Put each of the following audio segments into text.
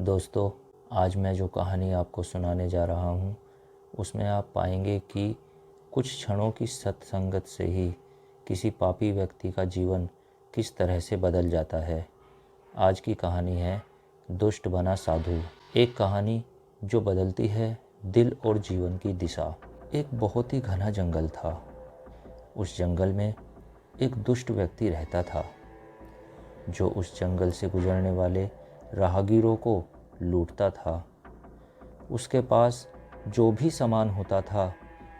दोस्तों, आज मैं जो कहानी आपको सुनाने जा रहा हूँ उसमें आप पाएंगे कि कुछ क्षणों की सत्संगत से ही किसी पापी व्यक्ति का जीवन किस तरह से बदल जाता है। आज की कहानी है दुष्ट बना साधु। एक कहानी जो बदलती है दिल और जीवन की दिशा। एक बहुत ही घना जंगल था। उस जंगल में एक दुष्ट व्यक्ति रहता था जो उस जंगल से गुजरने वाले राहगीरों को लूटता था। उसके पास जो भी सामान होता था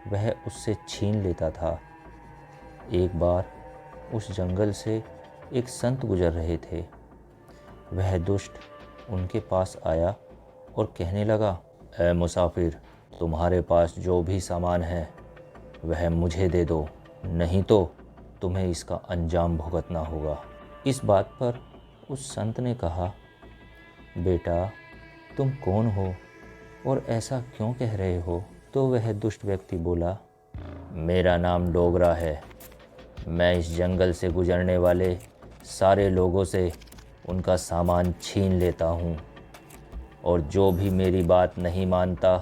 वह उससे छीन लेता था। एक बार उस जंगल से एक संत गुजर रहे थे। वह दुष्ट उनके पास आया और कहने लगा, ऐ मुसाफिर, तुम्हारे पास जो भी सामान है वह मुझे दे दो, नहीं तो तुम्हें इसका अंजाम भुगतना होगा। इस बात पर उस संत ने कहा, बेटा, तुम कौन हो और ऐसा क्यों कह रहे हो? तो वह दुष्ट व्यक्ति बोला, मेरा नाम डोगरा है। मैं इस जंगल से गुजरने वाले सारे लोगों से उनका सामान छीन लेता हूँ और जो भी मेरी बात नहीं मानता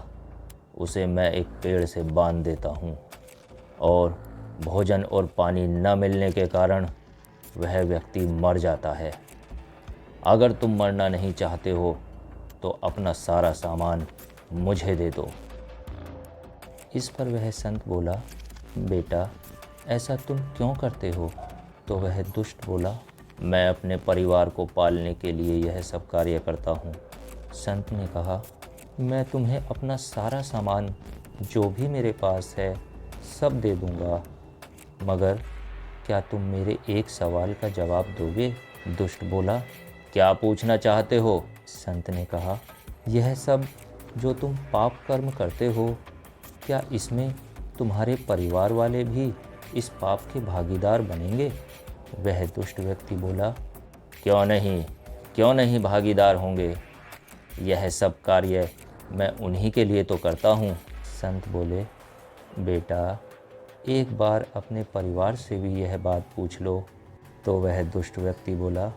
उसे मैं एक पेड़ से बांध देता हूँ और भोजन और पानी न मिलने के कारण वह व्यक्ति मर जाता है। अगर तुम मरना नहीं चाहते हो तो अपना सारा सामान मुझे दे दो। इस पर वह संत बोला, बेटा, ऐसा तुम क्यों करते हो? तो वह दुष्ट बोला, मैं अपने परिवार को पालने के लिए यह सब कार्य करता हूँ। संत ने कहा, मैं तुम्हें अपना सारा सामान जो भी मेरे पास है सब दे दूँगा, मगर क्या तुम मेरे एक सवाल का जवाब दोगे? दुष्ट बोला, क्या पूछना चाहते हो? संत ने कहा, यह सब जो तुम पाप कर्म करते हो, क्या इसमें तुम्हारे परिवार वाले भी इस पाप के भागीदार बनेंगे? वह दुष्ट व्यक्ति बोला, क्यों नहीं भागीदार होंगे। यह सब कार्य मैं उन्हीं के लिए तो करता हूँ। संत बोले, बेटा, एक बार अपने परिवार से भी यह बात पूछ लो। तो वह दुष्ट व्यक्ति बोला,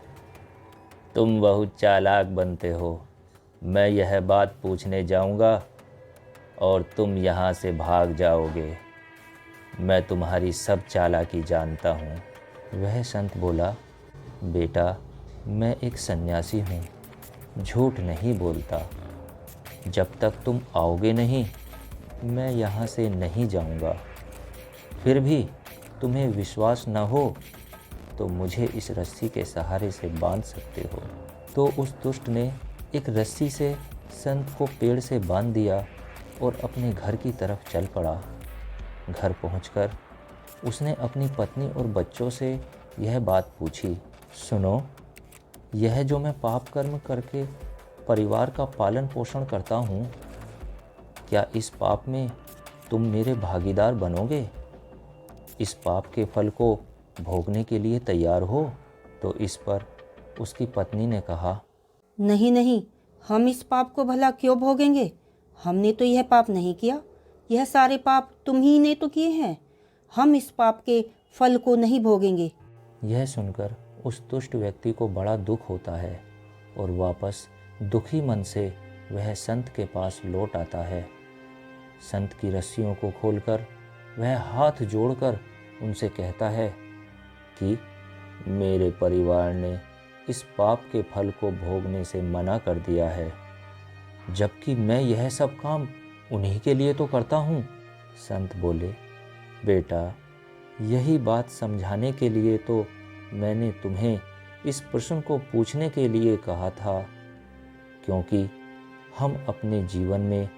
तुम बहुत चालाक बनते हो। मैं यह बात पूछने जाऊंगा और तुम यहाँ से भाग जाओगे। मैं तुम्हारी सब चालाकी जानता हूँ। वह संत बोला, बेटा, मैं एक सन्यासी हूँ, झूठ नहीं बोलता। जब तक तुम आओगे नहीं मैं यहाँ से नहीं जाऊँगा। फिर भी तुम्हें विश्वास न हो तो मुझे इस रस्सी के सहारे से बांध सकते हो। तो उस दुष्ट ने एक रस्सी से संत को पेड़ से बांध दिया और अपने घर की तरफ चल पड़ा। घर पहुंचकर उसने अपनी पत्नी और बच्चों से यह बात पूछी, सुनो, यह जो मैं पाप कर्म करके परिवार का पालन पोषण करता हूँ, क्या इस पाप में तुम मेरे भागीदार बनोगे? इस पाप के फल को भोगने के लिए तैयार हो? तो इस पर उसकी पत्नी ने कहा, नहीं नहीं, हम इस पाप को भला क्यों भोगेंगे? हमने तो यह पाप नहीं किया। यह सारे पाप तुम ही ने तो किए हैं। हम इस पाप के फल को नहीं भोगेंगे। यह सुनकर उस दुष्ट व्यक्ति को बड़ा दुख होता है और वापस दुखी मन से वह संत के पास लौट आता है। संत की रस्सियों को खोलकर वह हाथ जोड़कर उनसे कहता है कि मेरे परिवार ने इस पाप के फल को भोगने से मना कर दिया है, जबकि मैं यह सब काम उन्हीं के लिए तो करता हूँ। संत बोले, बेटा, यही बात समझाने के लिए तो मैंने तुम्हें इस प्रश्न को पूछने के लिए कहा था, क्योंकि हम अपने जीवन में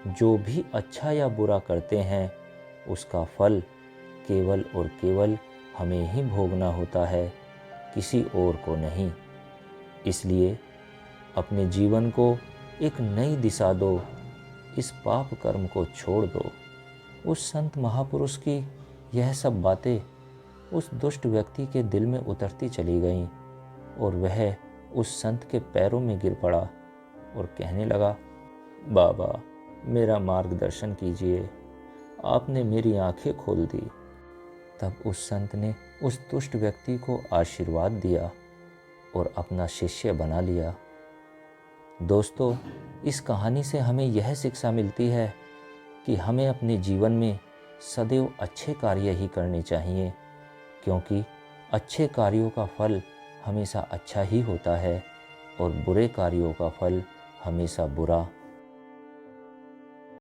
जो भी अच्छा या बुरा करते हैं उसका फल केवल और केवल हमें ही भोगना होता है, किसी और को नहीं। इसलिए अपने जीवन को एक नई दिशा दो, इस पाप कर्म को छोड़ दो। उस संत महापुरुष की यह सब बातें उस दुष्ट व्यक्ति के दिल में उतरती चली गईं और वह उस संत के पैरों में गिर पड़ा और कहने लगा, बाबा, मेरा मार्गदर्शन कीजिए, आपने मेरी आंखें खोल दी। तब उस संत ने उस दुष्ट व्यक्ति को आशीर्वाद दिया और अपना शिष्य बना लिया। दोस्तों, इस कहानी से हमें यह शिक्षा मिलती है कि हमें अपने जीवन में सदैव अच्छे कार्य ही करने चाहिए, क्योंकि अच्छे कार्यों का फल हमेशा अच्छा ही होता है और बुरे कार्यों का फल हमेशा बुरा